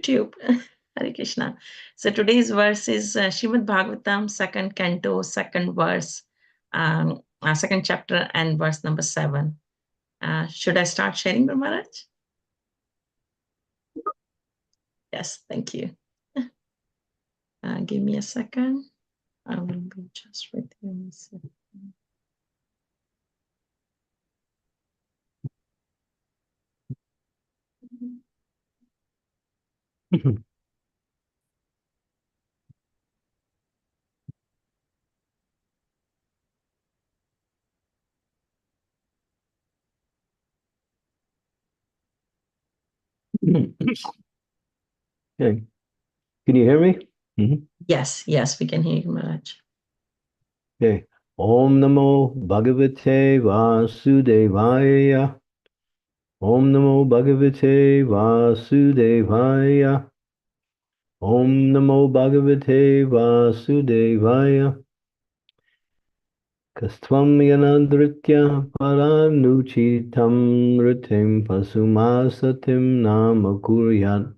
YouTube. Hare Krishna. So today's verse is Shrimad Bhagavatam, second canto, second verse, second chapter, and verse number 7. Should I start sharing, Guru Maharaj? Yes, thank you. Give me a second. I will be just with you. Okay. Can you hear me? Yes, we can hear you, Maharaj. Okay. Om Namo Bhagavate Vasudevaya. Om Namo Bhagavate Vasudevaya. Om Namo Bhagavate Vasudevaya. Kastvam yanadritya paranuchitam ritim pasumasatim nama kuryat.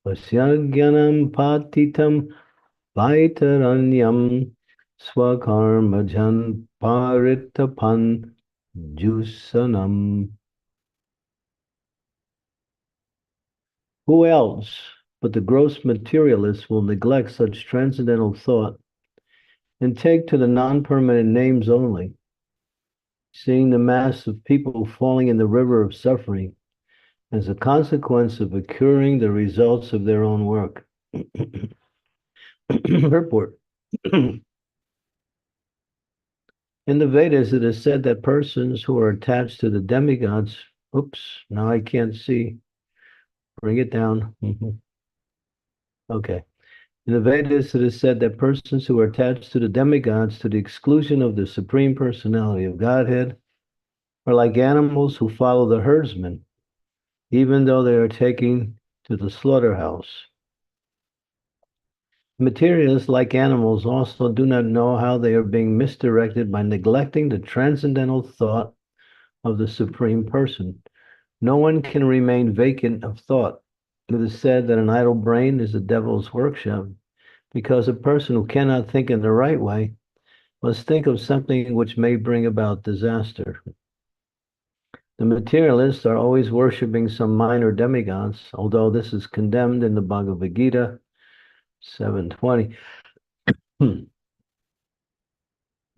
Vasyagyanam patitam Vaitaranyam Swakarmajan Paritapan Jusanam. Who else but the gross materialist will neglect such transcendental thought and take to the non-permanent names only, seeing the mass of people falling in the river of suffering as a consequence of accruing the results of their own work? Purport. In the Vedas, it is said that persons who are attached to the demigods, now I can't see. Bring it down. Okay. In the Vedas, it is said that persons who are attached to the demigods to the exclusion of the Supreme Personality of Godhead are like animals who follow the herdsman, even though they are taken to the slaughterhouse. Materialists, like animals, also do not know how they are being misdirected by neglecting the transcendental thought of the Supreme Person. No one can remain vacant of thought. It is said that an idle brain is the devil's workshop, because a person who cannot think in the right way must think of something which may bring about disaster. The materialists are always worshiping some minor demigods, although this is condemned in the Bhagavad Gita 7:20.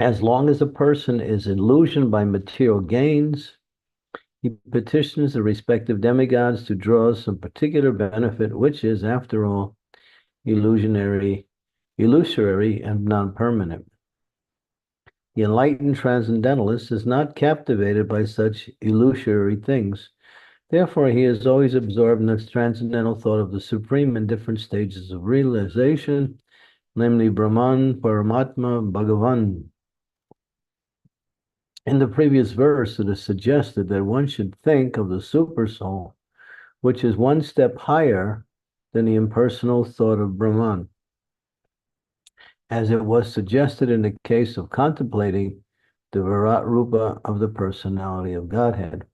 As long as a person is illusioned by material gains, he petitions the respective demigods to draw some particular benefit, which is, after all, illusory, and non-permanent. The enlightened transcendentalist is not captivated by such illusory things. Therefore, he is always absorbed in the transcendental thought of the Supreme in different stages of realization, namely Brahman, Paramatma, Bhagavan. In the previous verse, it is suggested that one should think of the super soul, which is one step higher than the impersonal thought of Brahman, as it was suggested in the case of contemplating the Virat Rupa of the personality of Godhead.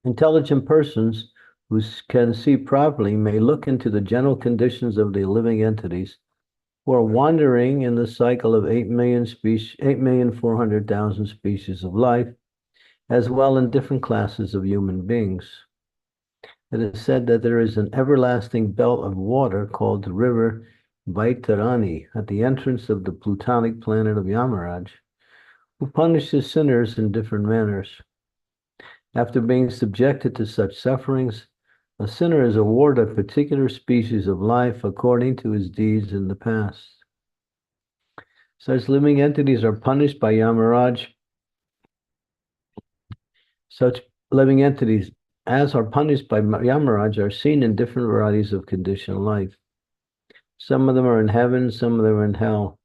Intelligent persons who can see properly may look into the general conditions of the living entities who are wandering in the cycle of 8,400,000 species of life, as well in different classes of human beings. It is said that there is an everlasting belt of water called the river Vaitarani at the entrance of the plutonic planet of Yamaraj, who punishes sinners in different manners. After being subjected to such sufferings, a sinner is awarded a particular species of life according to his deeds in the past. Such living entities are punished by Yamaraj. Such living entities, as are punished by Yamaraj, are seen in different varieties of conditional life. Some of them are in heaven, some of them are in hell.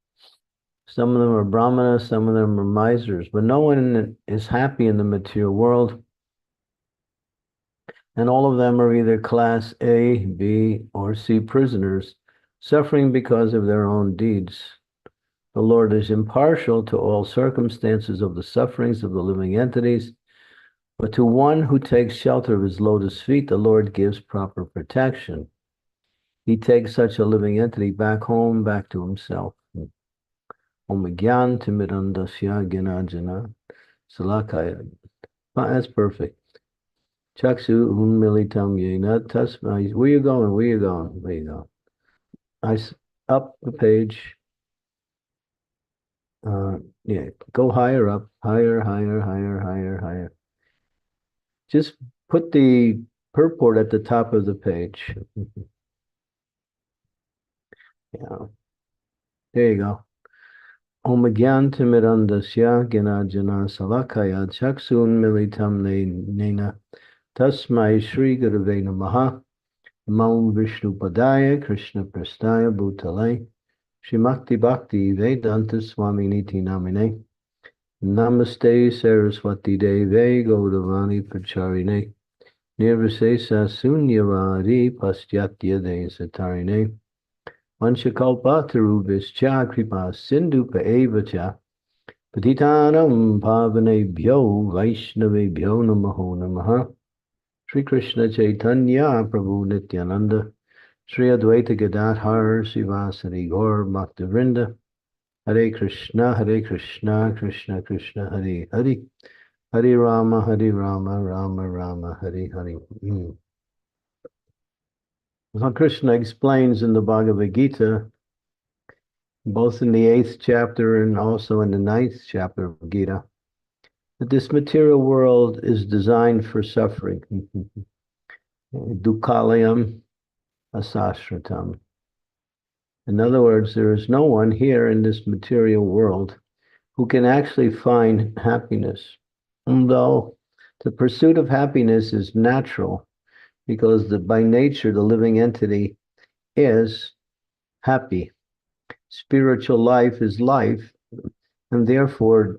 Some of them are brahmanas, some of them are misers, but no one is happy in the material world. And all of them are either class A, B, or C prisoners, suffering because of their own deeds. The Lord is impartial to all circumstances of the sufferings of the living entities, But to one who takes shelter of his lotus feet, the Lord gives proper protection. He takes such a living entity back home, back to himself. Om Gyan Timirandasya Ginajana Salakaya. That's perfect. Chaksu Unmilitam Yena Tasmai. Where you going? Where you going? Where you going? Up the page. Yeah, go higher up, higher, higher, higher, higher, higher. Just put the purport at the top of the page. Yeah, there you go. Om Gyan Timirandasya Ginajana Salakaya Chaksun Militam Nena Tasmai Shri Gurave Namaha Mam Vishnu Padaya Krishna Prastaya Bhutale Shrimakti Bhakti Vedanta Swami Niti Namine Namaste Saraswati Deve Gaudavani Pracharine Nirvisesa Sunyavadi Pastyatya Desatarine Vanchakalpatarubhischa Kripa Sindhupa Evacha Patitanam Pavanebhyo Vaishnavebhyo Namaho Namaha Sri Krishna Chaitanya Prabhu Nityananda Sri Advaita Gadadhar Sivasari Gaur Bhaktivinoda Hare Krishna, Krishna Krishna, Hare Hare, Hare Rama, Rama Rama, Hare Hare. So Krishna explains in the Bhagavad Gita, both in the 8th chapter and also in the 9th chapter of Gita, that this material world is designed for suffering. Dukkalayam asashratam. In other words, there is no one here in this material world who can actually find happiness. Although the pursuit of happiness is natural, because by nature, the living entity is happy. Spiritual life is life, and therefore,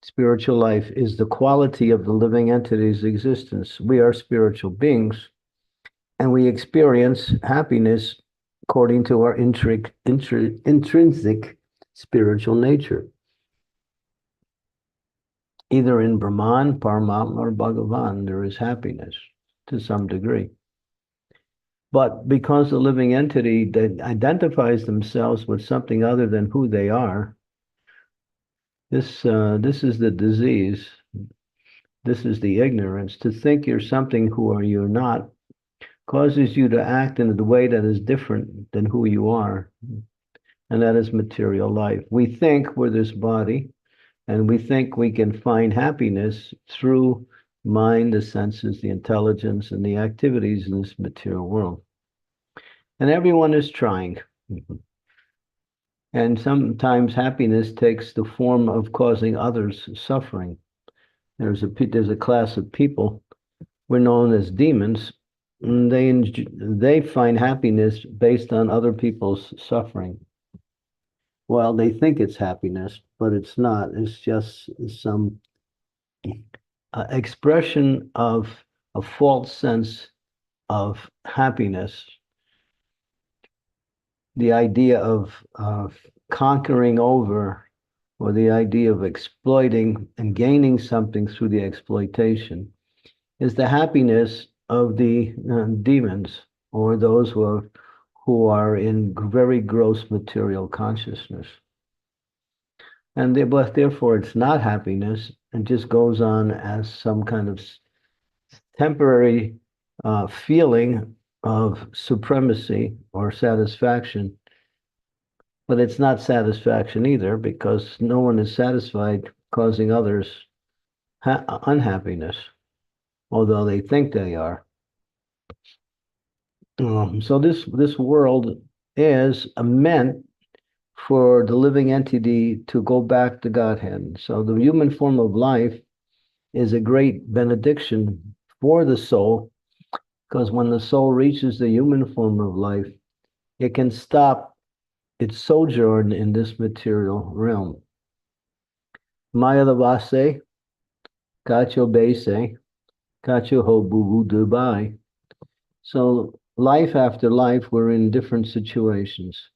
spiritual life is the quality of the living entity's existence. We are spiritual beings, and we experience happiness according to our intrinsic spiritual nature. Either in Brahman, Paramatma, or Bhagavan, there is happiness to some degree. But because the living entity that identifies themselves with something other than who they are, this is the disease. This is the ignorance. To think you're something who you're not causes you to act in a way that is different than who you are, and that is material life. We think we're this body, and we think we can find happiness through mind, the senses, the intelligence, and the activities in this material world. And everyone is trying. And sometimes happiness takes the form of causing others suffering. There's a class of people, we're known as demons, and they find happiness based on other people's suffering. Well, they think it's happiness, but it's not. It's just some expression of a false sense of happiness. The idea of conquering over, or the idea of exploiting and gaining something through the exploitation, is the happiness of the demons, or those who are in very gross material consciousness. And but therefore it's not happiness, and just goes on as some kind of temporary feeling of supremacy or satisfaction. But it's not satisfaction either, because no one is satisfied causing others unhappiness, although they think they are. So this world is meant for the living entity to go back to Godhead. So the human form of life is a great benediction for the soul, because when the soul reaches the human form of life, it can stop its sojourn in this material realm. Maya Lavase, Kacho Bese, Kacho Ho Bubu Dubai. So life after life, we're in different situations.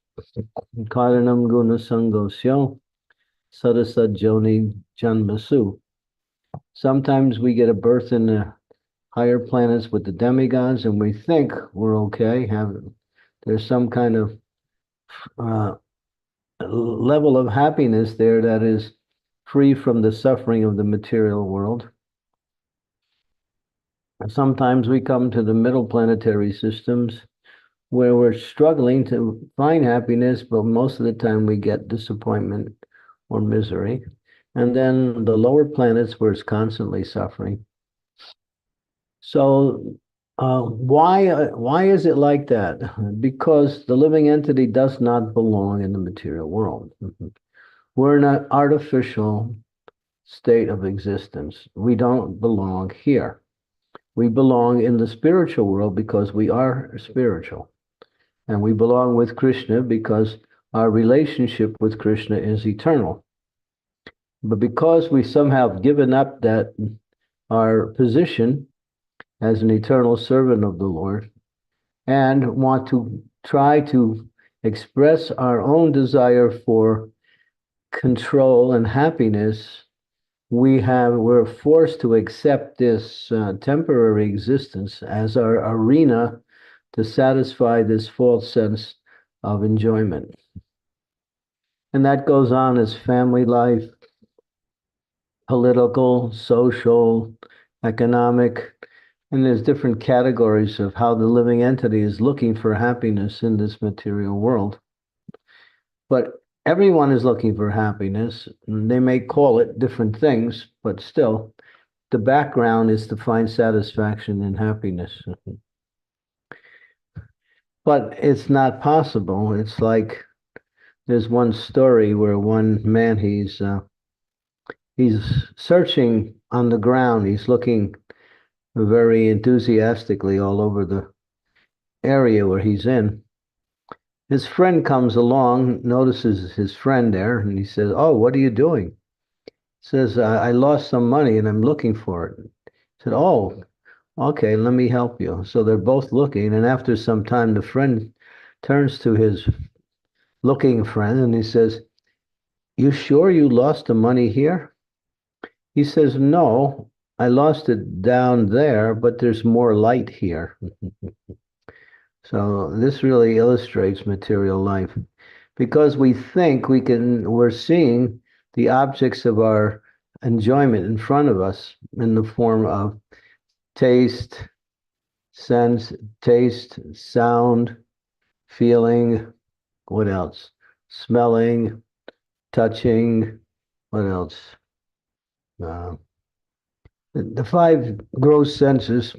Karanam Guna Sangosyo, Sadasad Joni Janmasu. Sometimes we get a birth in the higher planets with the demigods, and we think we're okay. There's some kind of uh, level of happiness there that is free from the suffering of the material world. And sometimes we come to the middle planetary systems where we're struggling to find happiness, but most of the time we get disappointment or misery. And then the lower planets where it's constantly suffering. So why is it like that? Because the living entity does not belong in the material world. We're in an artificial state of existence. We don't belong here. We belong in the spiritual world because we are spiritual. And we belong with Krishna because our relationship with Krishna is eternal. But because we somehow have given up that our position as an eternal servant of the Lord and want to try to express our own desire for control and happiness, we're forced to accept this temporary existence as our arena to satisfy this false sense of enjoyment. And that goes on as family life, political, social, economic, and there's different categories of how the living entity is looking for happiness in this material world. But everyone is looking for happiness. They may call it different things, but still, the background is to find satisfaction and happiness. But it's not possible. It's like there's one story where one man he's searching on the ground. He's looking very enthusiastically all over the area where he's in. His friend comes along, notices his friend there, and he says, "Oh, what are you doing?" He says, "I lost some money and I'm looking for it." He said, "Oh, okay, let me help you." So they're both looking, and after some time, the friend turns to his looking friend and he says, "You sure you lost the money here?" He says, "No, I lost it down there, but there's more light here." So this really illustrates material life because we think we're seeing the objects of our enjoyment in front of us in the form of taste, sense, taste, sound, feeling, what else? Smelling, touching, what else? Uh, the five gross senses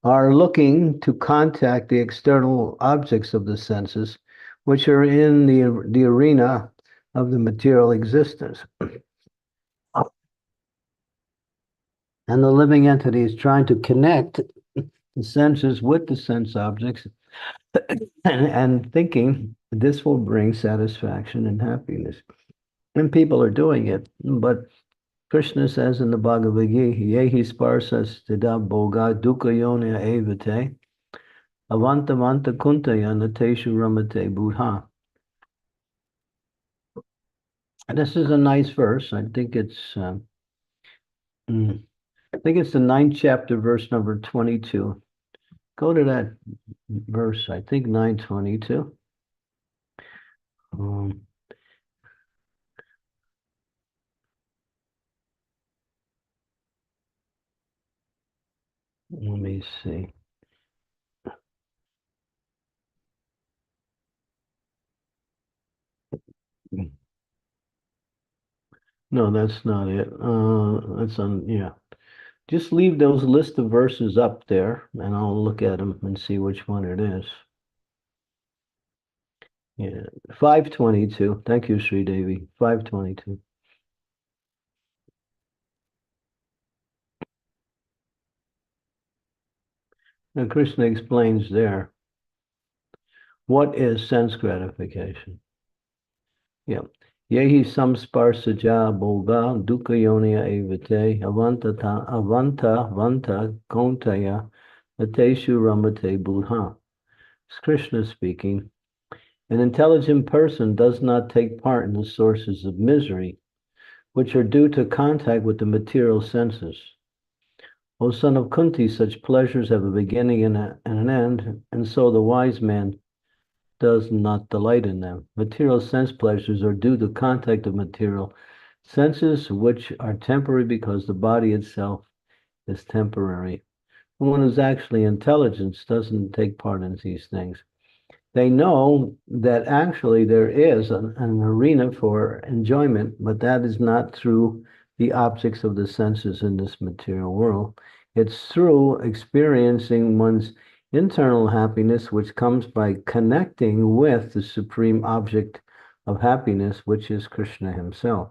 are looking to contact the external objects of the senses, which are in the arena of the material existence. And the living entity is trying to connect the senses with the sense objects and thinking this will bring satisfaction and happiness. And people are doing it, but Krishna says in the Bhagavad Gita, Yehi sparsas tida boga dukkha yona evate avanta kuntaya nateshu ramate buddha. And this is a nice verse. I think it's the ninth chapter, verse number 22. Go to that verse, I think 922. Let me see. No, that's not it. That's on, yeah. Just leave those list of verses up there and I'll look at them and see which one it is. Yeah, 522. Thank you, Sri Devi. 522. Now, Krishna explains there what is sense gratification. Yeah. Yehi samsparsaja boga dukkha yonya evate avanta kontaya ateshu ramate buddha. It's Krishna speaking. An intelligent person does not take part in the sources of misery, which are due to contact with the material senses. O son of Kunti, such pleasures have a beginning and an end, and so the wise man does not delight in them. Material sense pleasures are due to contact of material senses, which are temporary because the body itself is temporary. One who's actually intelligent doesn't take part in these things. They know that actually there is an arena for enjoyment, but that is not through the objects of the senses in this material world. It's through experiencing one's internal happiness, which comes by connecting with the supreme object of happiness, which is Krishna himself.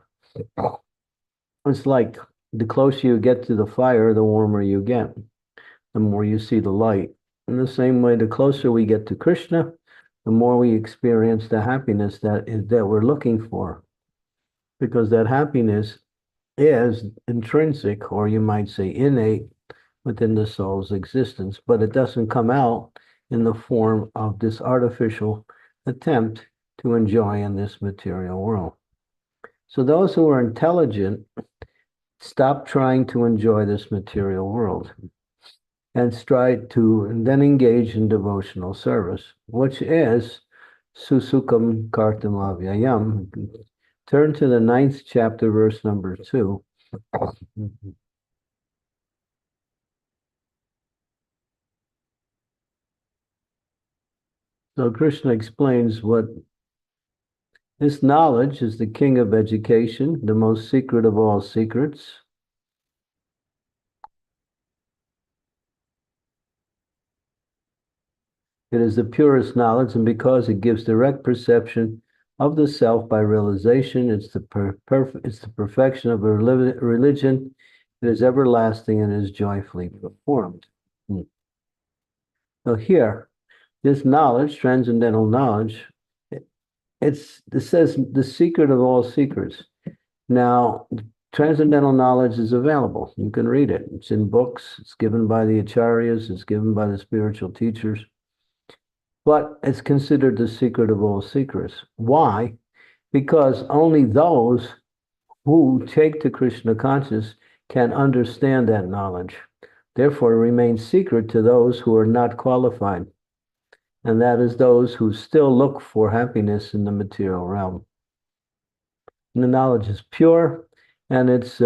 It's like the closer you get to the fire, the warmer you get, the more you see the light. In the same way, the closer we get to Krishna, the more we experience the happiness that we're looking for. Because that happiness is intrinsic, or you might say innate, within the soul's existence, but it doesn't come out in the form of this artificial attempt to enjoy in this material world. So those who are intelligent stop trying to enjoy this material world and strive to and then engage in devotional service, which is susukam kartam avyayam. Turn to the 9th chapter, verse number 2. So Krishna explains what this knowledge is: the king of education, the most secret of all secrets. It is the purest knowledge, and because it gives direct perception of the self by realization, it's the perfection of a religion. It is everlasting and is joyfully performed. So here, this knowledge, transcendental knowledge, it says the secret of all secrets. Now, transcendental knowledge is available. You can read it. It's in books. It's given by the acharyas. It's given by the spiritual teachers. But it's considered the secret of all secrets. Why? Because only those who take to Krishna consciousness can understand that knowledge. Therefore, it remains secret to those who are not qualified. And that is those who still look for happiness in the material realm. And the knowledge is pure, and it's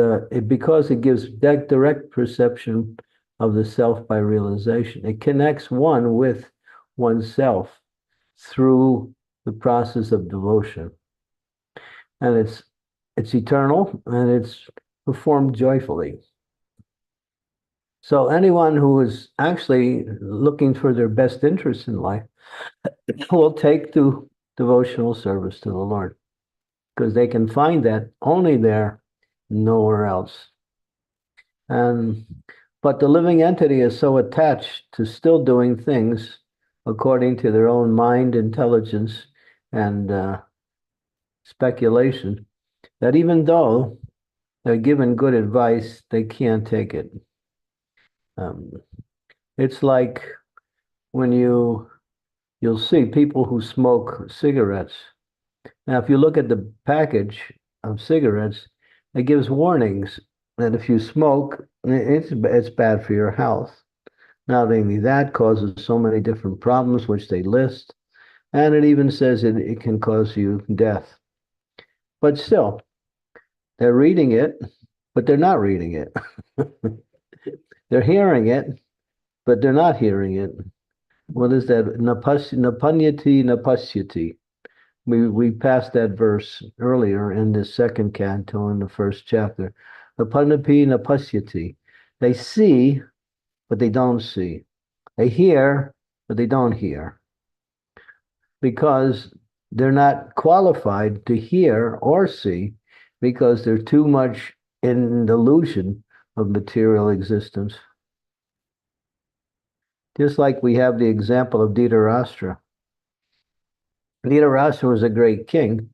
because it gives direct perception of the self by realization. It connects one with oneself through the process of devotion. And it's eternal, and it's performed joyfully. So anyone who is actually looking for their best interest in life will take to devotional service to the Lord, because they can find that only there, nowhere else. But the living entity is so attached to still doing things according to their own mind, intelligence, and speculation, that even though they're given good advice, they can't take it. It's like when you'll see people who smoke cigarettes. Now, if you look at the package of cigarettes, it gives warnings that if you smoke, it's bad for your health. Not only that, causes so many different problems, which they list, and it even says it can cause you death. But still, they're reading it, but they're not reading it. They're hearing it, but they're not hearing it. What is that? Napanyati napasyati. We passed that verse earlier in the second canto in the first chapter. Napanapi napasyati. They see, but they don't see. They hear, but they don't hear. Because they're not qualified to hear or see, because they're too much in delusion of material existence. Just like we have the example of Dhritarashtra. Dhritarashtra was a great king,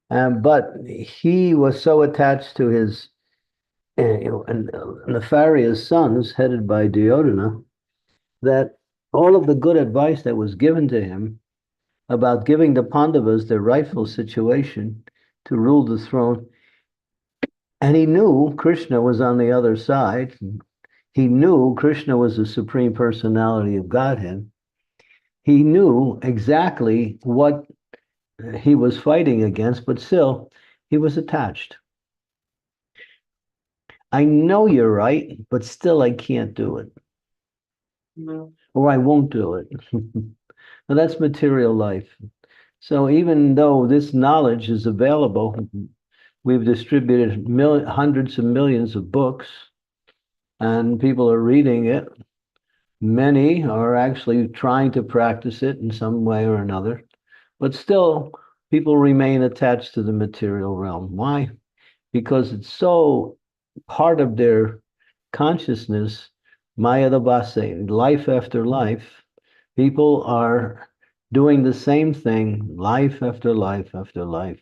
but he was so attached to his nefarious sons, headed by Duryodhana, that all of the good advice that was given to him about giving the Pandavas their rightful situation to rule the throne, And he knew Krishna was on the other side. He knew Krishna was the Supreme Personality of Godhead. He knew exactly what he was fighting against, but still, he was attached. I know you're right, but still I can't do it. No. Or I won't do it. Now that's material life. So even though this knowledge is available, we've distributed hundreds of millions of books, and people are reading it. Many are actually trying to practice it in some way or another, but still people remain attached to the material realm. Why? Because it's so part of their consciousness, Maya Dabase, life after life. People are doing the same thing life after life after life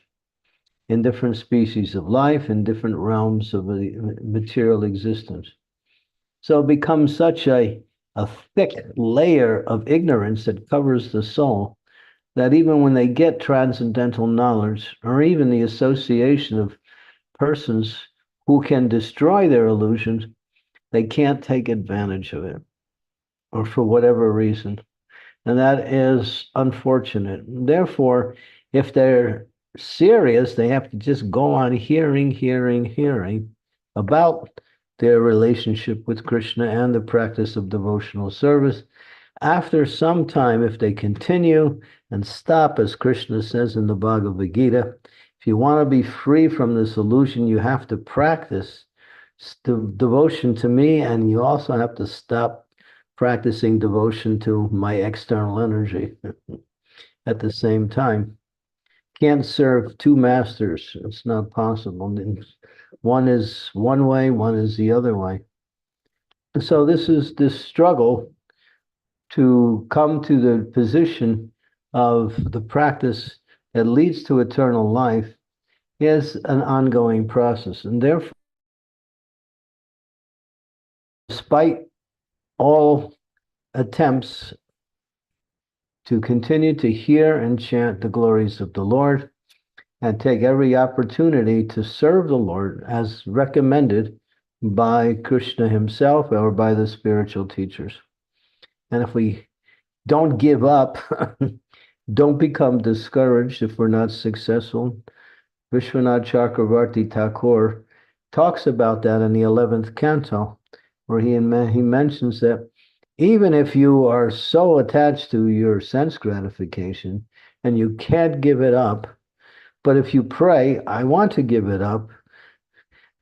in different species of life, in different realms of the material existence. So it becomes such a thick layer of ignorance that covers the soul that even when they get transcendental knowledge or even the association of persons who can destroy their illusions, they can't take advantage of it, or for whatever reason. And that is unfortunate. Therefore, if they're serious, they have to just go on hearing about their relationship with Krishna and the practice of devotional service. After some time, if they continue and stop, as Krishna says in the Bhagavad Gita, if you want to be free from this illusion, you have to practice devotion to me, and you also have to stop practicing devotion to my external energy at the same time. Can't serve two masters. It's not possible. One is one way, one is the other way. So this is this struggle to come to the position of the practice that leads to eternal life is an ongoing process. And therefore, despite all attempts to continue to hear and chant the glories of the Lord and take every opportunity to serve the Lord as recommended by Krishna himself or by the spiritual teachers. And if we don't give up, don't become discouraged if we're not successful. Vishwanath Chakravarti Thakur talks about that in the 11th canto, where he mentions that even if you are so attached to your sense gratification and you can't give it up, but if you pray, I want to give it up,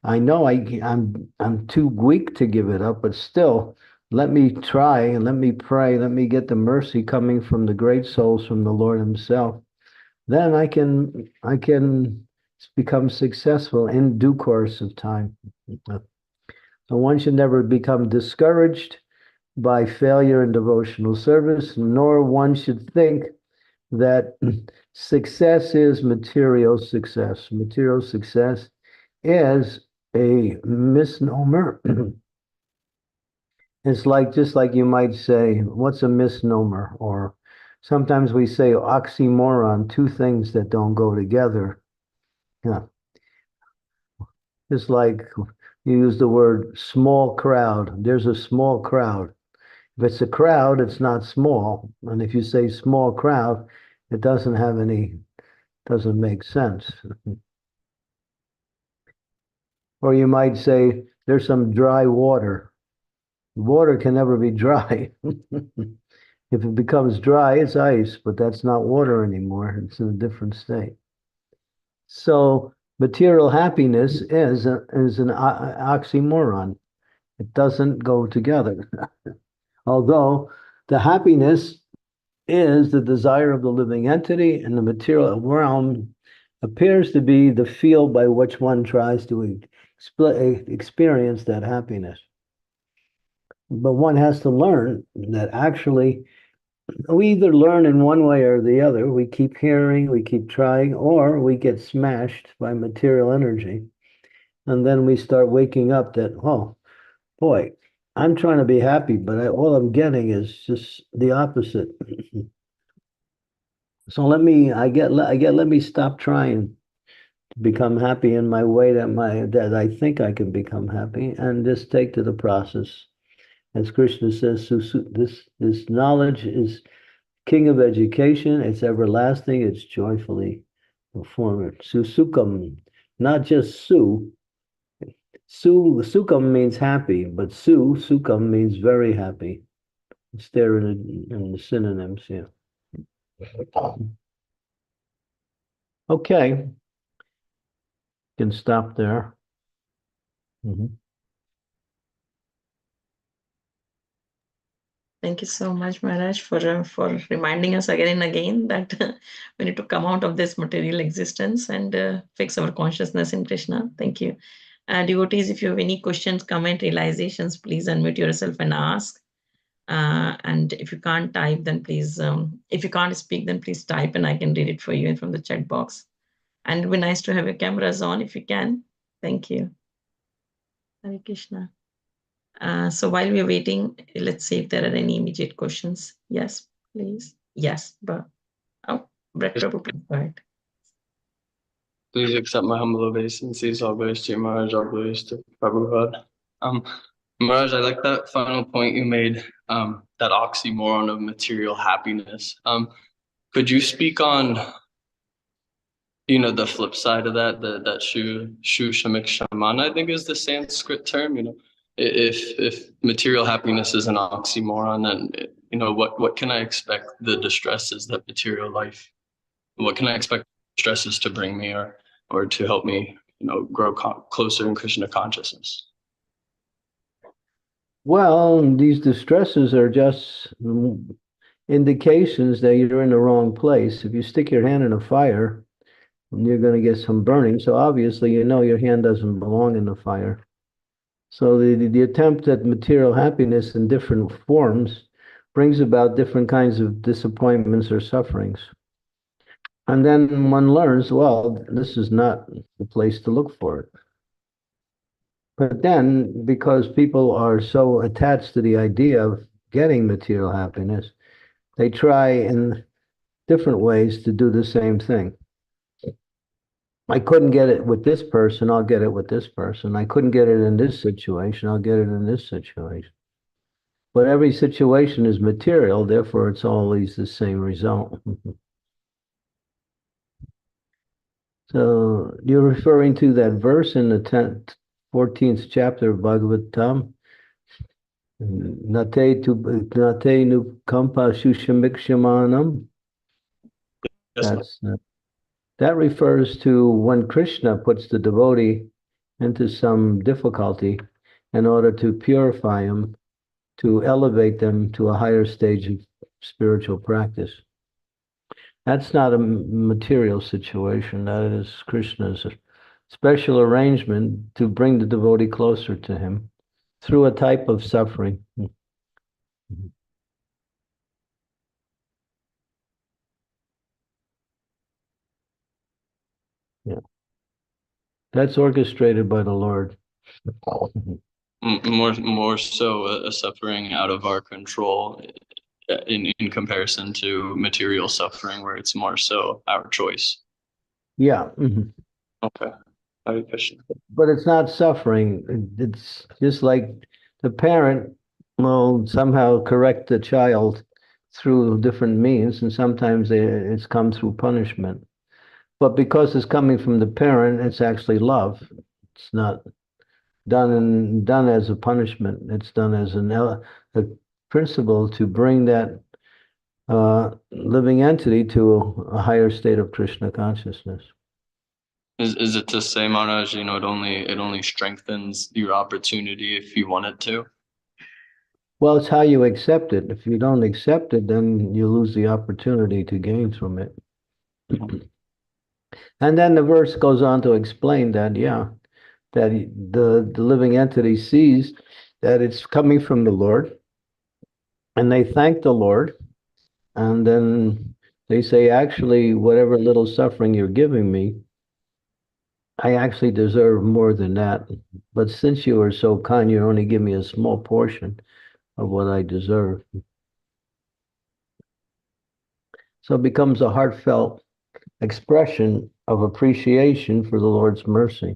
I know I'm too weak to give it up, but still, let me try and let me pray, let me get the mercy coming from the great souls from the Lord himself. Then I can become successful in due course of time. So one should never become discouraged by failure in devotional service, nor one should think that success is material success. Material success is a misnomer. It's like, just like you might say, what's a misnomer? Or sometimes we say oxymoron, two things that don't go together. Yeah. It's like you use the word small crowd. There's a small crowd. If it's a crowd, it's not small. And if you say small crowd, it doesn't make sense. Or you might say there's some dry water. Water can never be dry. If it becomes dry, it's ice, but that's not water anymore. It's in a different state. So material happiness is an oxymoron. It doesn't go together. Although the happiness is the desire of the living entity, and the material realm appears to be the field by which one tries to experience that happiness. But one has to learn that actually we either learn in one way or the other. We keep hearing, we keep trying, or we get smashed by material energy. And then we start waking up that, oh, boy, I'm trying to be happy, but all I'm getting is just the opposite. So let me stop trying. to become happy in my way that I think I can become happy, and just take to the process. As Krishna says, this knowledge is king of education, it's everlasting, it's joyfully performed. Susukam, not just Sukham means happy, but Sukham means very happy. It's there in the synonyms, yeah. Okay, can stop there. Thank you so much, Maharaj, for reminding us again and again that we need to come out of this material existence and fix our consciousness in Krishna. Thank you. Devotees, if you have any questions, comment, realizations, please unmute yourself and ask. And if you can't type, then please, if you can't speak, then please type and I can read it for you from the chat box. And it'd be nice to have your cameras on if you can. Thank you. Hare Krishna. So while we're waiting, let's see if there are any immediate questions. Yes, please. Yes, but Brett Prabhu, please go ahead. Please accept my humble obeisances. All glories to you, Maharaj. All glories to Prabhupada. Maharaj, I like that final point you made, that oxymoron of material happiness. Could you speak on, the flip side of that shu shamik shaman, I think is the Sanskrit term, if material happiness is an oxymoron, then, what can I expect the distresses that material life, what can I expect stresses to bring me or to help me, grow closer in Krishna consciousness? Well, these distresses are just indications that you're in the wrong place. If you stick your hand in a fire, you're going to get some burning. So obviously, your hand doesn't belong in the fire. So the attempt at material happiness in different forms brings about different kinds of disappointments or sufferings. And then one learns, well, this is not the place to look for it. But then, because people are so attached to the idea of getting material happiness, they try in different ways to do the same thing. I couldn't get it with this person, I'll get it with this person. I couldn't get it in this situation, I'll get it in this situation. But every situation is material, therefore it's always the same result. So you're referring to that verse in the 14th chapter of Bhagavatam. Nate nu kampa shushamikshamanam. That refers to when Krishna puts the devotee into some difficulty in order to purify him, to elevate them to a higher stage of spiritual practice. That's not a material situation. That is Krishna's special arrangement to bring the devotee closer to him through a type of suffering. Yeah. That's orchestrated by the Lord. More so a suffering out of our control in comparison to material suffering, where it's more so our choice. Yeah. Okay. Hare Krishna. But it's not suffering. It's just like the parent will somehow correct the child through different means, and sometimes it's come through punishment. But because it's coming from the parent, it's actually love. It's not done as a punishment. It's done as a principle to bring that living entity to a higher state of Krishna consciousness. Is it to say, Maharaj, it only strengthens your opportunity if you want it to? Well, it's how you accept it. If you don't accept it, then you lose the opportunity to gain from it. And then the verse goes on to explain that, that the living entity sees that it's coming from the Lord, and they thank the Lord, and then they say, actually, whatever little suffering you're giving me, I actually deserve more than that. But since you are so kind, you only give me a small portion of what I deserve. So it becomes a heartfelt expression of appreciation for the Lord's mercy.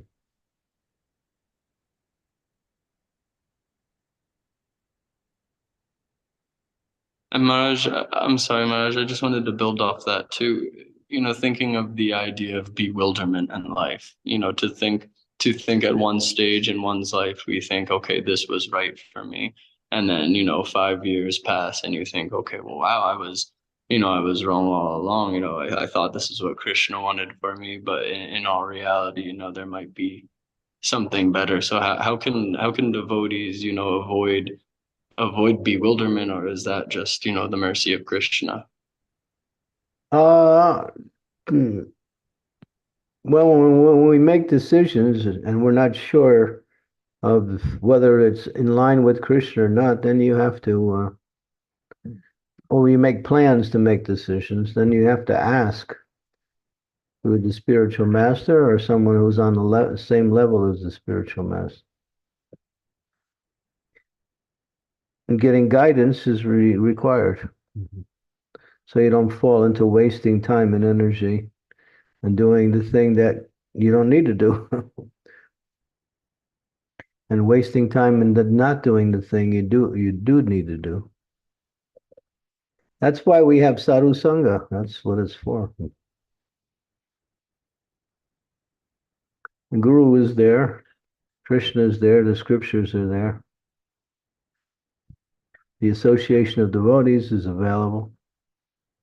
And Maharaj, I'm sorry, Maharaj, I just wanted to build off that too. You know, thinking of the idea of bewilderment in life, you know, to think at one stage in one's life, we think, okay, this was right for me. And then, 5 years pass and you think, okay, well, wow, I was wrong all along. I thought this is what Krishna wanted for me, but in all reality, there might be something better. So how can devotees, avoid bewilderment, or is that just the mercy of Krishna? Uh, hmm, well, when we make decisions and we're not sure of whether it's in line with Krishna or not, then you have to, or you make plans to make decisions, then you have to ask who the spiritual master or someone who's on the same level as the spiritual master. And getting guidance is required. So you don't fall into wasting time and energy and doing the thing that you don't need to do. And wasting time and not doing the thing you do need to do. That's why we have sadhu sangha. That's what it's for. The guru is there, Krishna is there, the scriptures are there. The association of devotees is available.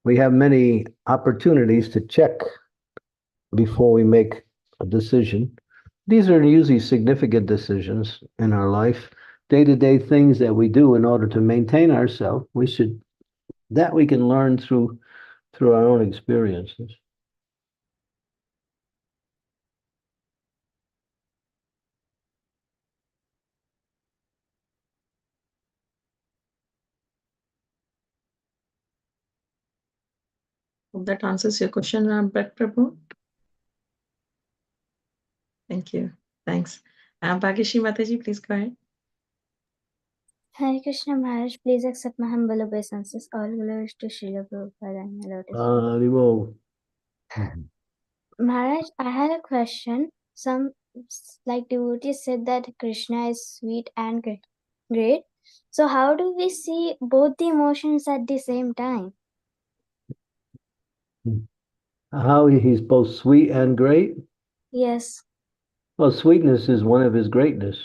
We have many opportunities to check before we make a decision. These are usually significant decisions in our life, day-to-day things that we do in order to maintain ourselves. We can learn through our own experiences. Hope that answers your question, Brett Prabhu. Thank you. Thanks. Bhagyashi Mataji, please go ahead. Hare Krishna Maharaj, please accept my humble obeisances. All glories to Srila Prabhupada and my lotus. Maharaj, I had a question. Some devotees said that Krishna is sweet and great. So how do we see both the emotions at the same time? How he's both sweet and great? Yes. Well, sweetness is one of his greatness.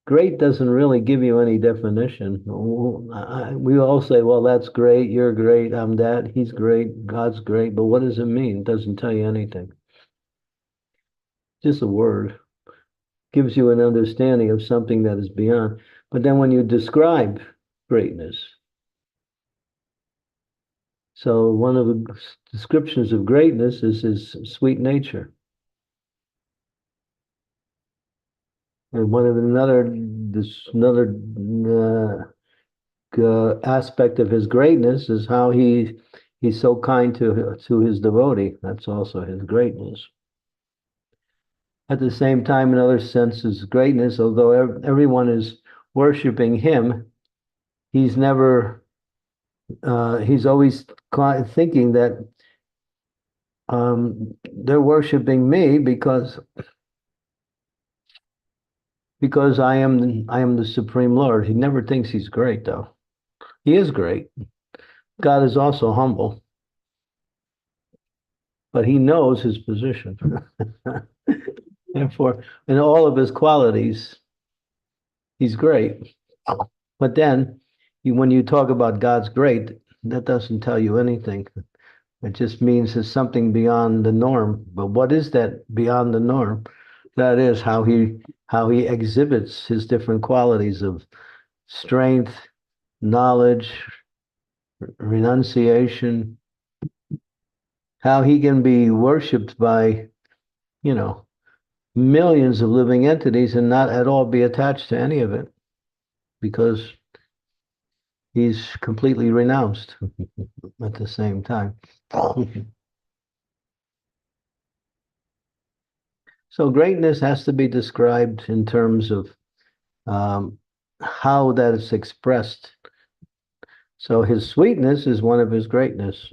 Great doesn't really give you any definition. We all say, well, that's great, you're great, I'm that, he's great, God's great, but what does it mean? It doesn't tell you anything. Just a word. Gives you an understanding of something that is beyond. But then when you describe greatness, so one of the descriptions of greatness is his sweet nature. And another aspect of his greatness is how he's so kind to his devotee. That's also his greatness. At the same time, in other senses, greatness, although everyone is worshiping him, he's never. He's always thinking that they're worshiping me because I am the Supreme Lord. He never thinks he's great, though. He is great. God is also humble, but he knows his position. Therefore, in all of his qualities, he's great. But then, when you talk about God's great, that doesn't tell you anything. It just means there's something beyond the norm. But what is that beyond the norm? That is how he exhibits his different qualities of strength, knowledge, renunciation, how he can be worshipped by, millions of living entities and not at all be attached to any of it, because he's completely renounced at the same time. So greatness has to be described in terms of how that is expressed. So his sweetness is one of his greatness.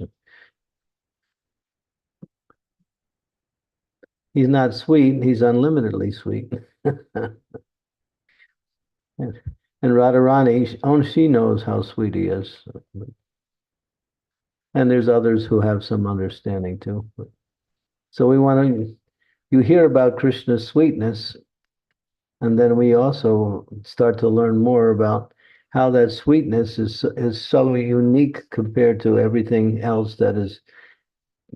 He's not sweet, he's unlimitedly sweet. And Radharani, only she knows how sweet he is. And there's others who have some understanding too. So we want to, you hear about Krishna's sweetness, and then we also start to learn more about how that sweetness is so unique compared to everything else that is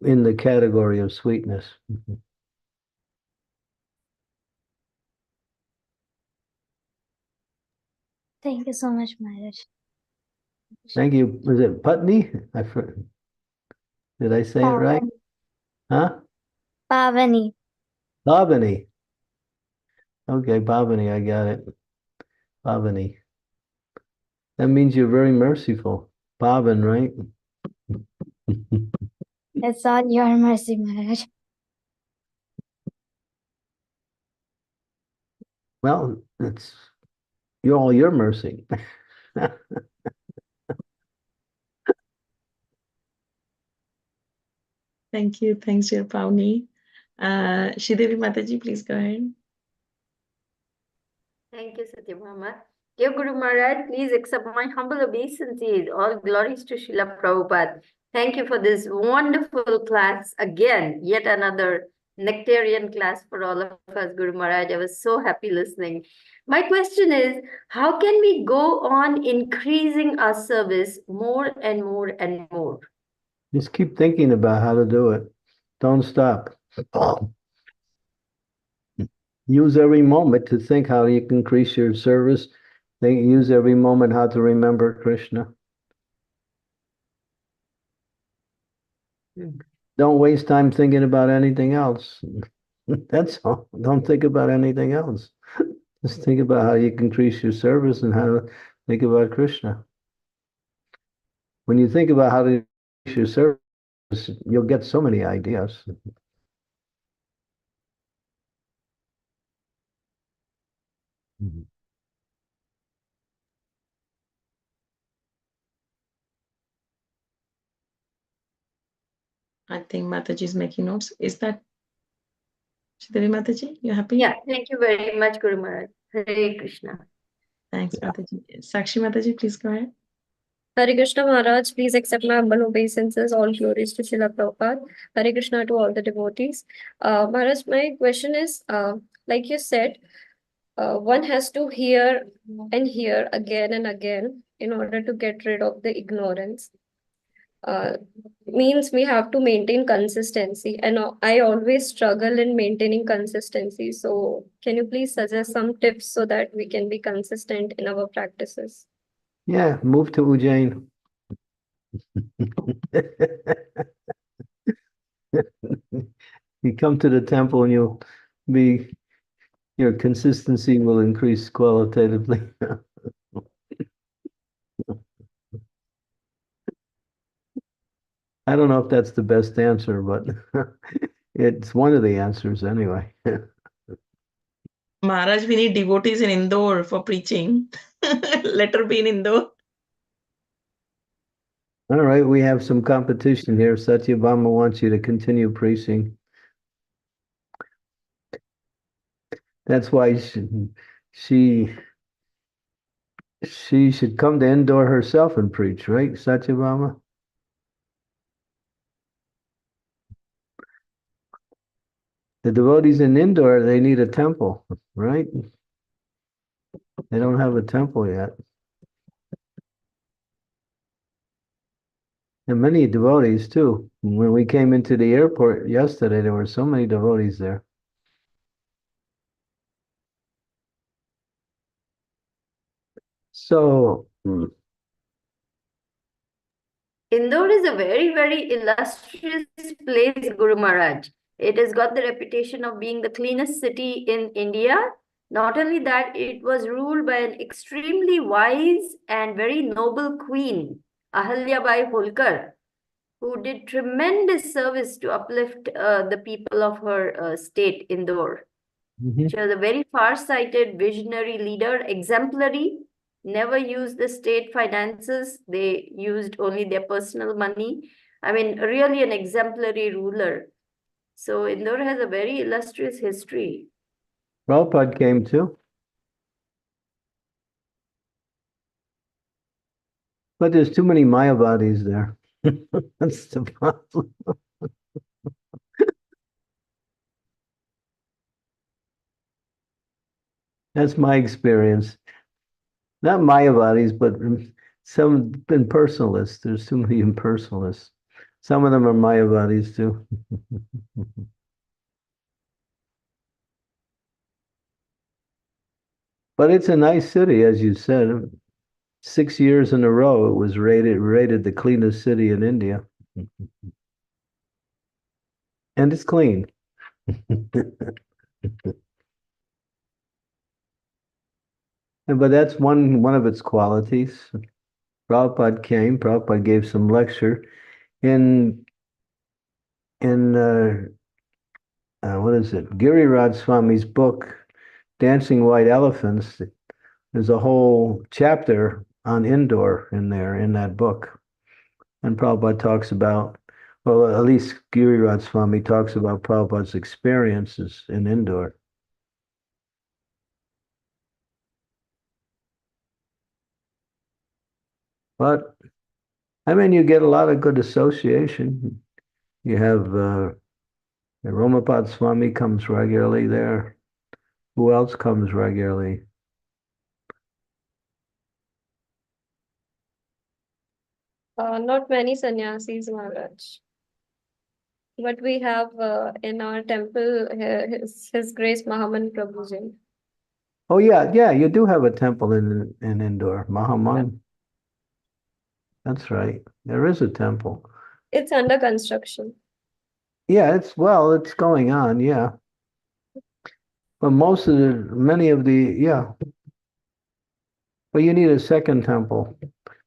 in the category of sweetness. Thank you so much, Maharaj. Thank you. Was it Putney? Did I say it right? Huh? Pavani. Bhavani. Okay, Bhavani, I got it. Bhavani. That means you're very merciful. Bhavan, right? It's all your mercy, Maharaj. Well, it's all your mercy. Thank you. Thanks, your Pavni. Shridevi Mataji, please go ahead. Thank you, Satyabhama. Dear Guru Maharaj, please accept my humble obeisances. All glories to Srila Prabhupada. Thank you for this wonderful class. Again, yet another nectarian class for all of us, Guru Maharaj. I was so happy listening. My question is, how can we go on increasing our service more and more and more? Just keep thinking about how to do it. Don't stop. Use every moment to think how you can increase your service. Use every moment how to remember Krishna. Don't waste time thinking about anything else. That's all. Don't think about anything else. Just think about how you can increase your service and how to think about Krishna. When you think about how to increase your service, you'll get so many ideas. I think Mataji is making notes. Is that Shridevi Mataji? You happy? Yeah, thank you very much, Guru Maharaj. Hare Krishna. Thanks, Mataji. Sakshi Mataji, please go ahead. Hare Krishna Maharaj, please accept my humble obeisances. All glories to Srila Prabhupada. Hare Krishna to all the devotees. Maharaj, my question is, like you said, one has to hear and hear again and again in order to get rid of the ignorance. Means we have to maintain consistency, and I always struggle in maintaining consistency. So can you please suggest some tips so that we can be consistent in our practices? Yeah, move to Ujjain. You come to the temple and your consistency will increase qualitatively. I don't know if that's the best answer, but it's one of the answers anyway. Maharaj, we need devotees in Indore for preaching. Let her be in Indore. All right, we have some competition here. Satyabhama wants you to continue preaching. That's why she should come to Indore herself and preach, right, Satyabhama? The devotees in Indore, they need a temple, right? They don't have a temple yet. And many devotees too. When we came into the airport yesterday, there were so many devotees there. So, Indore is a very, very illustrious place, Guru Maharaj. It has got the reputation of being the cleanest city in India. Not only that, it was ruled by an extremely wise and very noble queen, Ahalyabai Holkar, who did tremendous service to uplift the people of her state, Indore. mhm. She was a very far-sighted, visionary leader, exemplary, never used the state finances. They used only their personal money. I mean, really an exemplary ruler. So Indore has a very illustrious history. Prabhupada came too. But there's too many Mayavadis there. That's the problem. That's my experience. Not Mayavadis, but some impersonalists. There's too many impersonalists. Some of them are Mayavadis too. But it's a nice city, as you said. 6 years in a row, it was rated the cleanest city in India. And it's clean. But that's one of its qualities. Prabhupada came, Prabhupada gave some lecture in what is it? Giriraj Swami's book, Dancing White Elephants. There's a whole chapter on Indore in there, in that book. And Prabhupada talks about, well, at least Giriraj Swami talks about Prabhupada's experiences in Indore. But, I mean, you get a lot of good association. You have Romapad Swami comes regularly there. Who else comes regularly? Not many sannyasis, Maharaj. But we have in our temple His Grace Mahaman Prabhuji. Oh yeah, you do have a temple in Indore, Mahaman. That's right. There is a temple. It's under construction. Yeah, it's going on, yeah. But many of the, yeah. But you need a second temple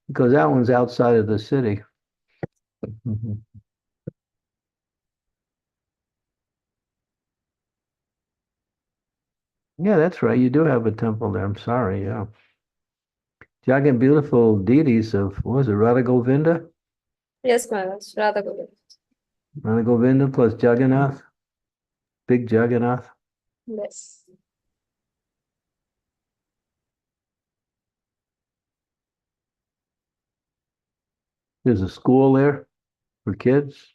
because that one's outside of the city. Yeah, that's right. You do have a temple there. I'm sorry, yeah. Jagan beautiful deities of, what was it, Radha Govinda? Yes, Maharaj, Radha Govind. Radha Govinda plus Jagannath. Big Jagannath. Yes. There's a school there for kids.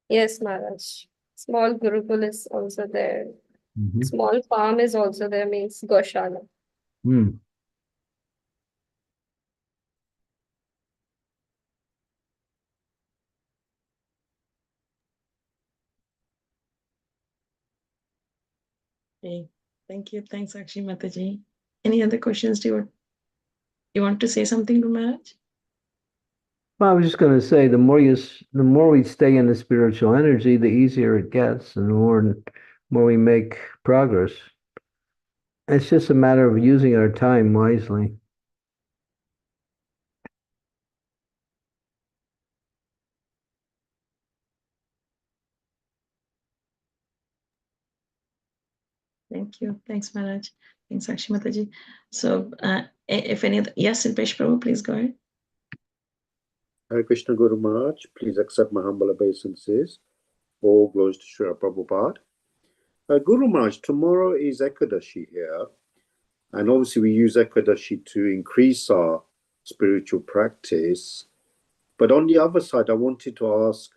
Yes, Maharaj. Small Gurukul is also there. Mhm. Small farm is also there, means Goshala. Hmm. Okay. Thank you. Thanks, Akshi Mataji. Any other questions? Do you want to say something to Maharaj? Well, I was just going to say, the more we stay in the spiritual energy, the easier it gets, and the more we make progress. It's just a matter of using our time wisely. Thank you. Thanks, Maharaj. Thanks, Akshi Mataji. So, if any other, yes, Silpesh Prabhu, please go ahead. Hare Krishna Guru Maharaj, please accept my humble obeisances. All glories to Srila Prabhupada. Guru Maharaj, tomorrow is Ekadashi here, and obviously we use Ekadashi to increase our spiritual practice. But on the other side, I wanted to ask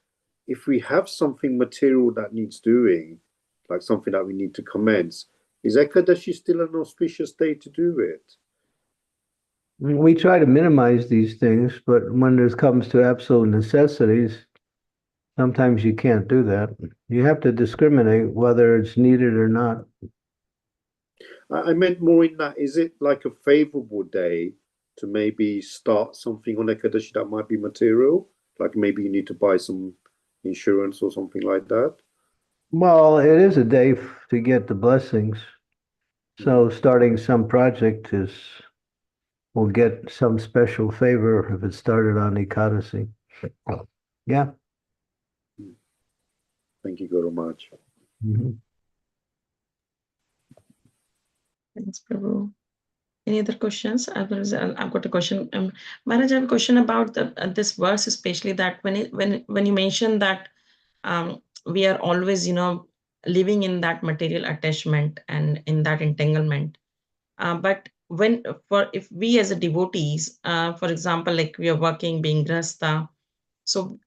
if we have something material that needs doing, like something that we need to commence, is Ekadashi still an auspicious day to do it? We try to minimize these things, but when it comes to absolute necessities, sometimes you can't do that. You have to discriminate whether it's needed or not. I meant more in that, is it like a favorable day to maybe start something on Ekadashi that might be material? Like maybe you need to buy some insurance or something like that? Well, it is a day to get the blessings. So starting some project will get some special favor if it started on Ekadasi. Yeah. Thank you very much. Mhm. Thanks, Prabhu. Any other questions? I've got a question. Maharaj, I have a question about this verse, especially that when you mentioned that we are always, living in that material attachment and in that entanglement. But if we as a devotees, for example, like we are working, being grasta, so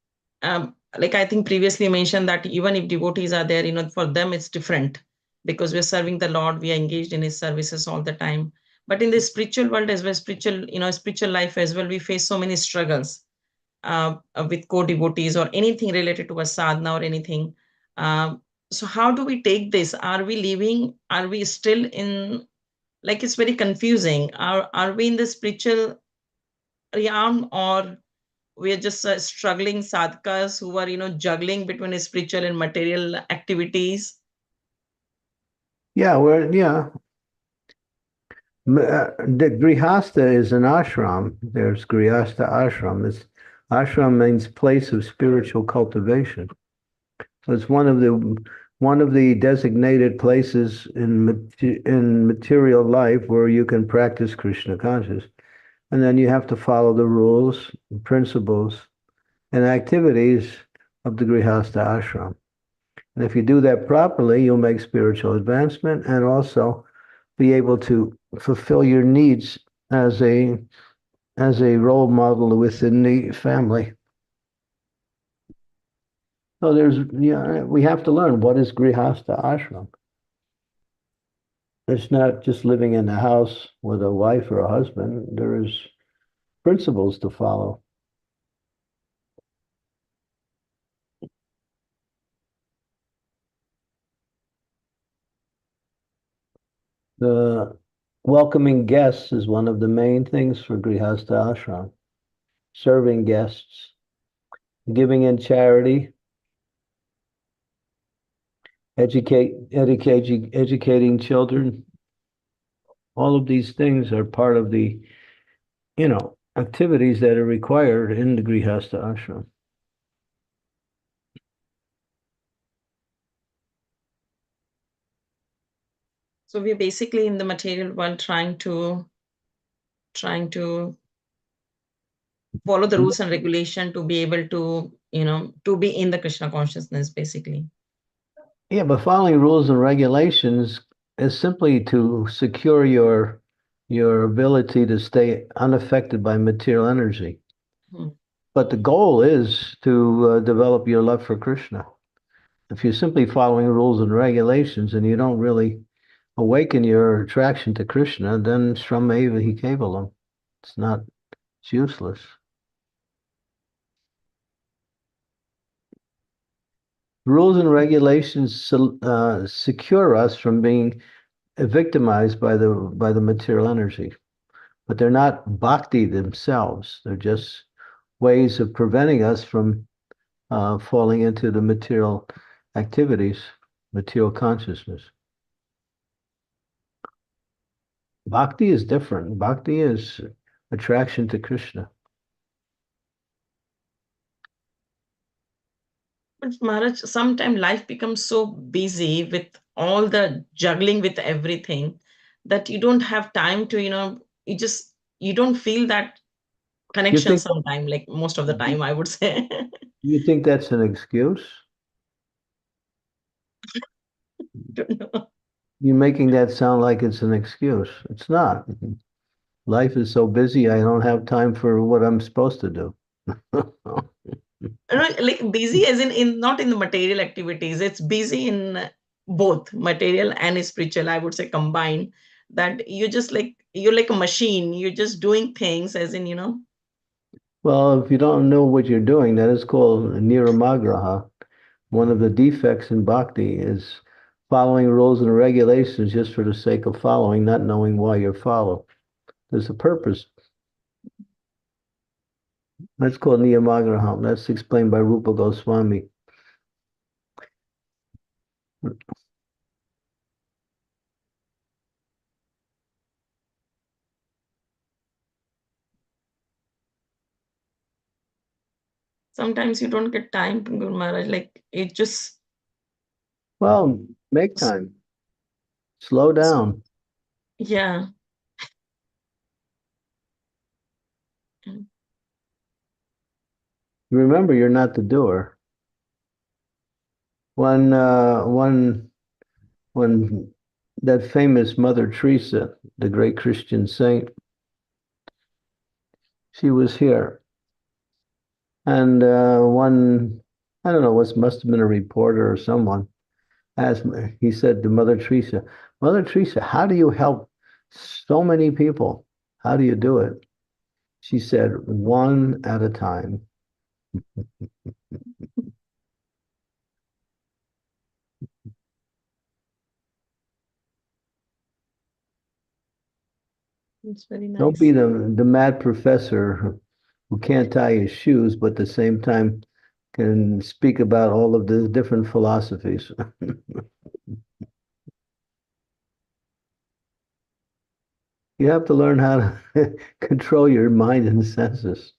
like I think previously mentioned that even if devotees are there, for them it's different because we're serving the Lord, we are engaged in his services all the time. But in the spiritual world as well, spiritual life as well, we face so many struggles with co-devotees or anything related to a sadhana or anything. So how do we take this? Are we still in, like, it's very confusing. Are we in the spiritual realm, or we are just struggling sadhakas who are, juggling between spiritual and material activities? Yeah, the grihastha is an ashram. There's grihastha ashram. Ashram means place of spiritual cultivation. So it's one of the designated places in material life where you can practice Krishna consciousness. And then you have to follow the rules, principles, and activities of the grihastha ashram. And if you do that properly, you'll make spiritual advancement and also be able to fulfill your needs as a role model within the family. So we have to learn what is grihastha ashram. It's not just living in a house with a wife or a husband. There is principles to follow. The welcoming guests is one of the main things for grihastha ashram. Serving guests, giving in charity, educating children. All of these things are part of the, activities that are required in the grihastha ashram. So we're basically in the material world trying to follow the rules and regulation to be able to, to be in the Krishna consciousness, basically. Yeah, but following rules and regulations is simply to secure your ability to stay unaffected by material energy. Hmm. But the goal is to develop your love for Krishna. If you're simply following rules and regulations and you don't really awaken your attraction to Krishna, then Shrameva hi kevalam. It's useless. Rules and regulations secure us from being victimized by the material energy, but they're not bhakti themselves. They're just ways of preventing us from falling into the material activities, material consciousness. Bhakti is different. Bhakti is attraction to Krishna. But Maharaj, sometimes life becomes so busy with all the juggling with everything that you don't have time to, you don't feel that You connection think sometime, like most of the time, I would say. you think that's an excuse? Don't know. You're making that sound like it's an excuse. It's not. Life is so busy, I don't have time for what I'm supposed to do. Like busy as in not in the material activities. It's busy in both material and spiritual, I would say, combined. That you're like a machine. You're just doing things as in, Well, if you don't know what you're doing, that is called niramagraha. One of the defects in bhakti is following rules and regulations just for the sake of following, not knowing why you're followed. There's a purpose. That's called niyamagraham. That's explained by Rupa Goswami. sometimes you don't get time, Guru Maharaj. Like it just, Well, make time. Slow down. yeah. Remember, you're not the doer. when that famous Mother Teresa, the great Christian saint, she was here, and one, I don't know, what must have been a reporter or someone asked me. He said to Mother Teresa, "Mother Teresa, how do you help so many people? How do you do it?" She said, "One at a time." It's very nice. Don't be the mad professor who can't tie his shoes, but at the same time can speak about all of the different philosophies. You have to learn how to control your mind and senses.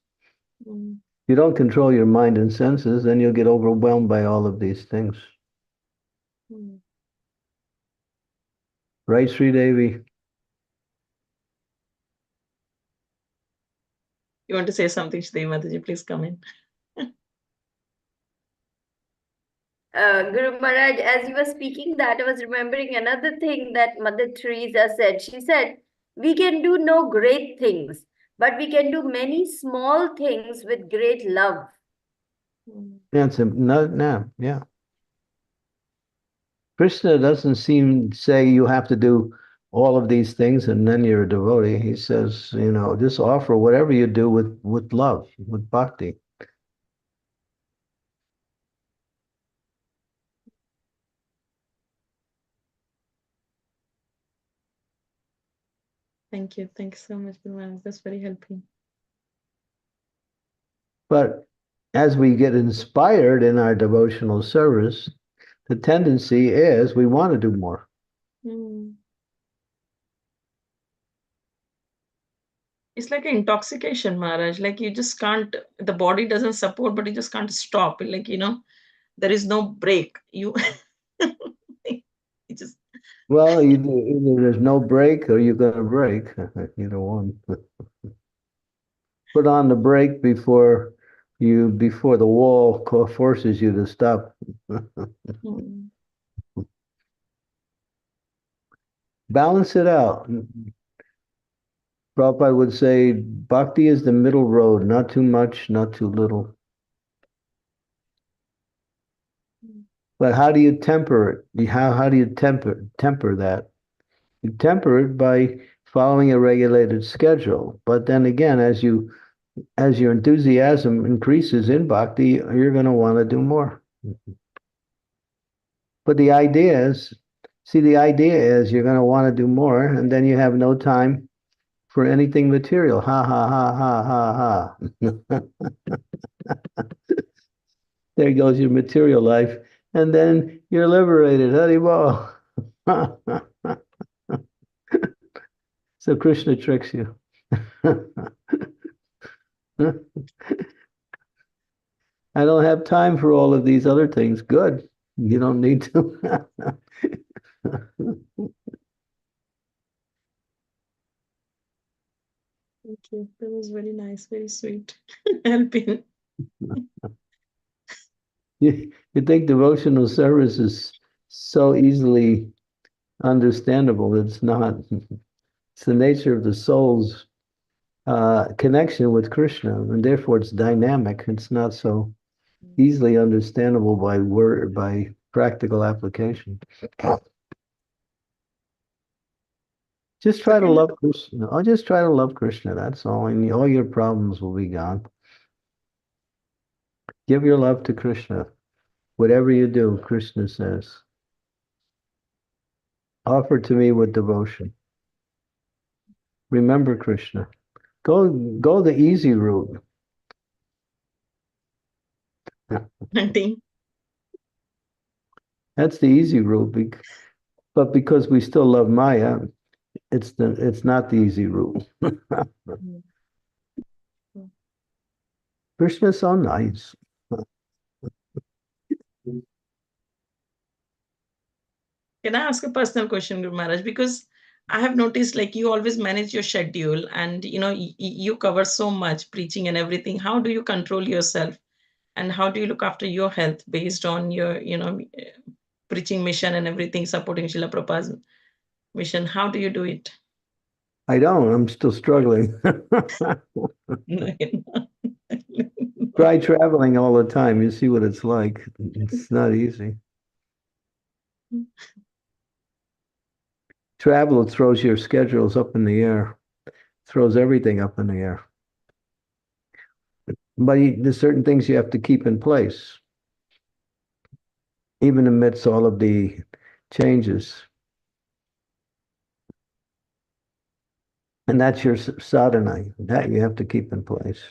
Mm. If you don't control your mind and senses, then you'll get overwhelmed by all of these things. Mm. Right, Sri Devi? You want to say something, Shri Mataji? Please come in. Guru Maharaj, as you were speaking that, I was remembering another thing that Mother Teresa said. She said, we can do no great things, but we can do many small things with great love. Mm. Yeah. Krishna doesn't say you have to do all of these things and then you're a devotee. He says, just offer whatever you do with love, with bhakti. Thank you. Thanks so much, Guru Maharaj. That's very helpful. But as we get inspired in our devotional service, the tendency is we want to do more. Mm. It's like an intoxication, Maharaj. Like you just can't, the body doesn't support, but you just can't stop. Like, there is no break. You just. Well, either there's no break or you're going to break. Either one. Put on the brake before the wall forces you to stop. Mm. Balance it out. Prabhupada would say, bhakti is the middle road, not too much, not too little. But how do you temper it? How do you temper that? You temper it by following a regulated schedule. But then again, as your enthusiasm increases in bhakti, you're going to want to do more. But the idea is you're going to want to do more, and then you have no time for anything material. Ha ha ha ha ha ha. There goes your material life, and then you're liberated. Haribol. So Krishna tricks you. I don't have time for all of these other things. Good. You don't need to. Thank you. That was very nice, very sweet. Helping. You think devotional service is so easily understandable? It's not. It's the nature of the soul's connection with Krishna, and therefore it's dynamic. It's not so easily understandable by practical application. Just try to love Krishna. I'll just try to love Krishna. That's all. And all your problems will be gone. Give your love to Krishna. Whatever you do, Krishna says, offer to me with devotion. Remember Krishna. Go the easy route. Hunting. That's the easy route. But because we still love Maya, it's not the easy route. Krishna's so nice. Can I ask a personal question, Guru Maharaj? Because I have noticed like you always manage your schedule and you cover so much preaching and everything. How do you control yourself And how do you look after your health based on your, preaching mission and everything, supporting Srila Prabhupada's mission? How do you do it? I don't. I'm still struggling. Try traveling all the time. You see what it's like. It's not easy. Travel throws your schedules up in the air, throws everything up in the air. But there's certain things you have to keep in place, even amidst all of the changes. And that's your sadhana. That you have to keep in place.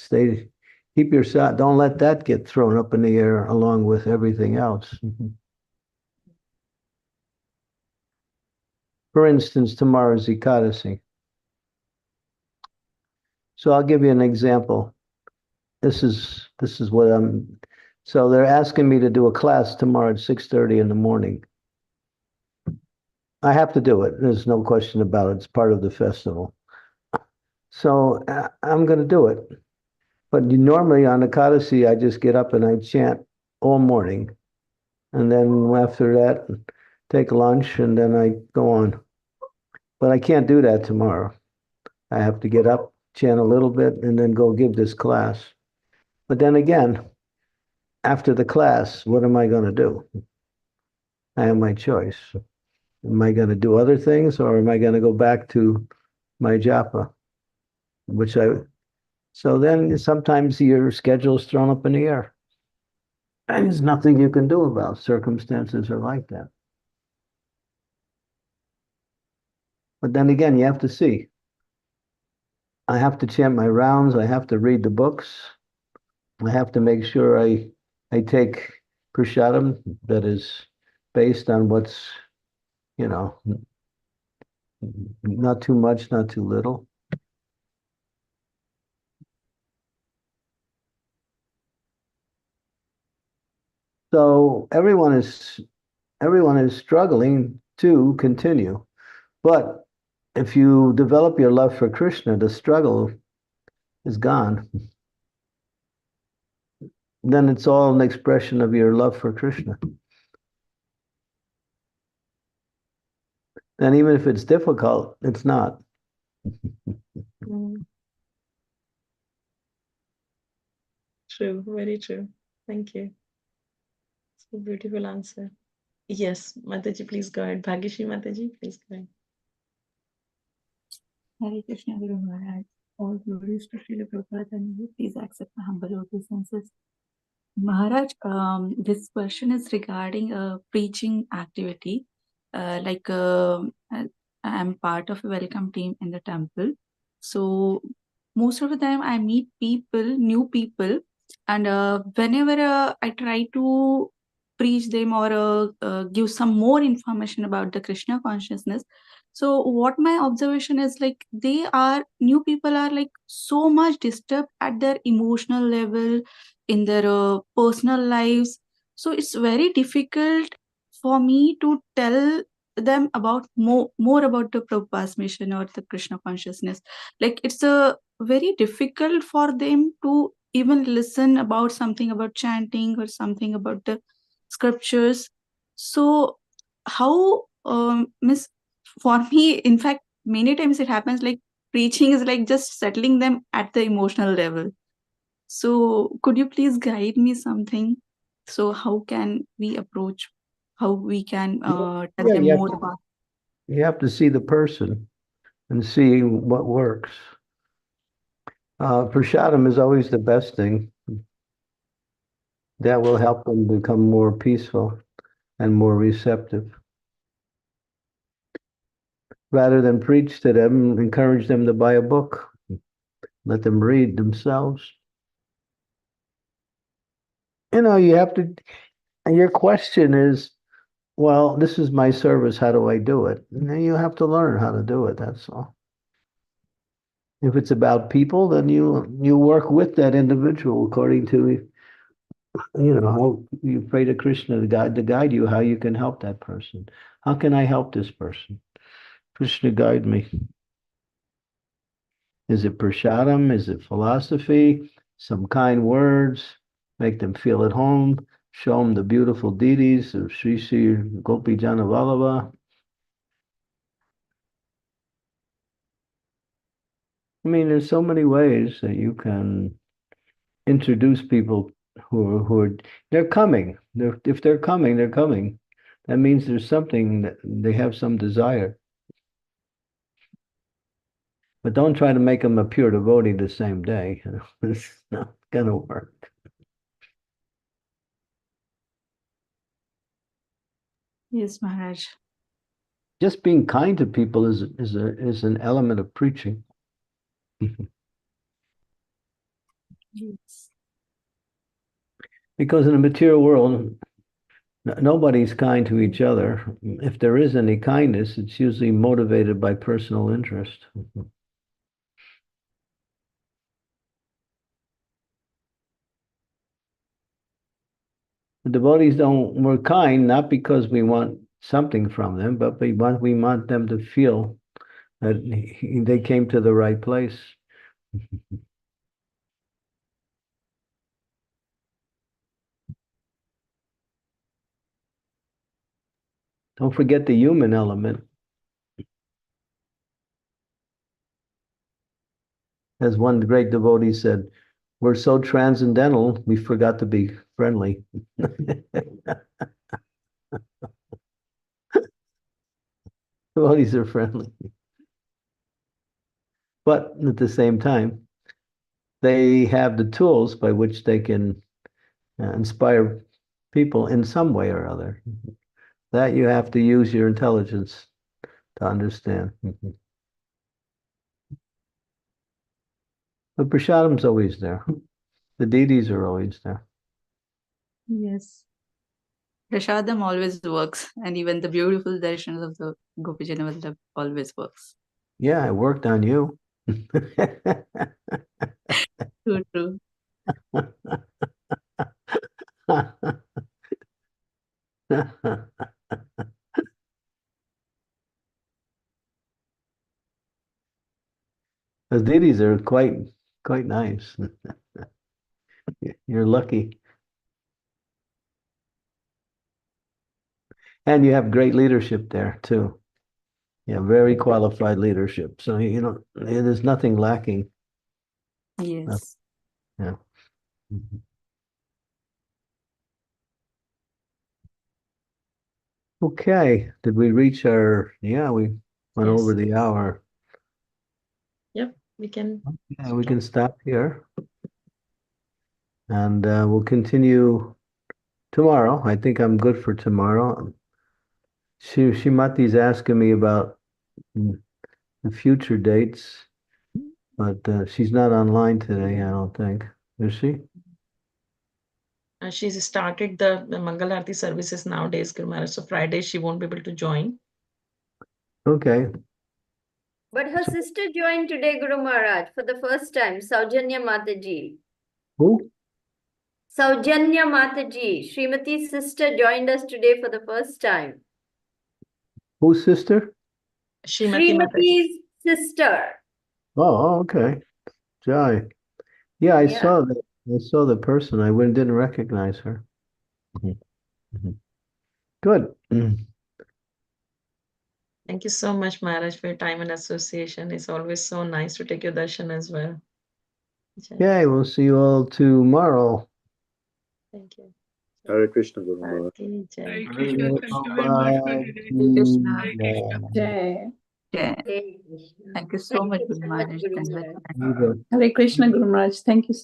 Keep your sadhana. Don't let that get thrown up in the air along with everything else. For instance, tomorrow's Ekadasi. So I'll give you an example. This is what so they're asking me to do a class tomorrow at 6:30 in the morning. I have to do it. There's no question about it. It's part of the festival. So I'm going to do it. But normally on Ekadasi, I just get up and I chant all morning. And then after that, take lunch and then I go on. But I can't do that tomorrow. I have to get up, chant a little bit, and then go give this class. But then again, after the class, what am I going to do? I have my choice. Am I going to do other things or am I going to go back to my japa? So then sometimes your schedule is thrown up in the air. And there's nothing you can do about it. Circumstances are like that. But then again, you have to see. I have to chant my rounds. I have to read the books. I have to make sure I take prasadam that is based on what's, not too much, not too little. So everyone is struggling to continue. But if you develop your love for Krishna, the struggle is gone. Then it's all an expression of your love for Krishna. And even if it's difficult, it's not. True, very true. Thank you. It's a beautiful answer. Yes, Mataji, please go ahead. Bhagyashri Mataji, please go ahead. Hare Krishna Guru Maharaj. All glories to Srila Prabhupada and you. Please accept my humble obeisances. Maharaj, this question is regarding a preaching activity. I'm part of a welcome team in the temple. So most of the time I meet new people, and whenever I try to preach them or give some more information about the Krishna consciousness, so what my observation is, like, new people are like so much disturbed at their emotional level in their personal lives. So it's very difficult for me to tell them about more about the Prabhupada's mission or the Krishna consciousness. Like, it's very difficult for them to even listen about something about chanting or something about the scriptures. So how miss for me, in fact, many times it happens like preaching is like just settling them at the emotional level. So could you please guide me something? So how can we approach, how we can tell them more about? You have to see the person and see what works. Prasadam is always the best thing. That will help them become more peaceful and more receptive. Rather than preach to them, encourage them to buy a book. Let them read themselves. You have to, and your question is, well, this is my service, how do I do it? And you have to learn how to do it, that's all. If it's about people, then you work with that individual according to, how you pray to Krishna to guide you, how you can help that person. How can I help this person? Krishna, guide me. Is it prasadam? Is it philosophy? Some kind words? make them feel at home, show them the beautiful deities of Sri Sri Gopi Jana Vallabha. I mean, there's so many ways that you can introduce people who are they're coming. If they're coming, they're coming. That means there's something that they have some desire. But don't try to make them a pure devotee the same day. It's not gonna work. Yes, Maharaj. Just being kind to people is an element of preaching. Yes. Because in the material world, nobody's kind to each other. If there is any kindness, it's usually motivated by personal interest. The devotees we're kind not because we want something from them, but we want them to feel that they came to the right place. Don't forget the human element. As one great devotee said, we're so transcendental, we forgot to be friendly. Devotees are friendly. But at the same time, they have the tools by which they can inspire people in some way or other. That you have to use your intelligence to understand. But Prashadam's always there. The deities are always there. Yes. Prashadam always works, and even the beautiful darshans of the Gopijana Vallabha always works. Yeah, it worked on you. True, true. Those deities are quite nice. You're lucky. And you have great leadership there too. Yeah, very qualified leadership. So there's nothing lacking. Yes. Yeah. Mhm. Okay. Did we reach our? Yeah, we went Yes. over the hour. Yep, we can. Yeah, we can stop here, and we'll continue tomorrow. I think I'm good for tomorrow. Shimati's asking me about the future dates, but she's not online today, I don't think. Is she? She's started the Mangal Aarti services nowadays, Guru Maharaj. So Friday she won't be able to join. Okay. But her sister joined today, Guru Maharaj, for the first time, Saujanya Mataji. Who? Saujanya Mataji, Srimati's sister, joined us today for the first time. Whose sister? Srimati Mataji. Srimati's sister. Oh, okay. Jai. Yeah, I Yeah. saw that. I saw the person. I didn't recognize her. Mhm. Mhm. Good. Thank you so much, Maharaj, for your time and association. It's always so nice to take your darshan as well. Jai. Okay, we'll see you all tomorrow. Thank you. Hare Krishna, Guru Maharaj. Aarti, Jai. Hare Krishna. Thank you very much for today. Krishna. Hare Krishna. Jai. Yeah. Hare Krishna. Thank you so much, Guru so much, Maharaj. Guru Thank you. Maharaj. Hare Krishna, Guru Maharaj. Thank you.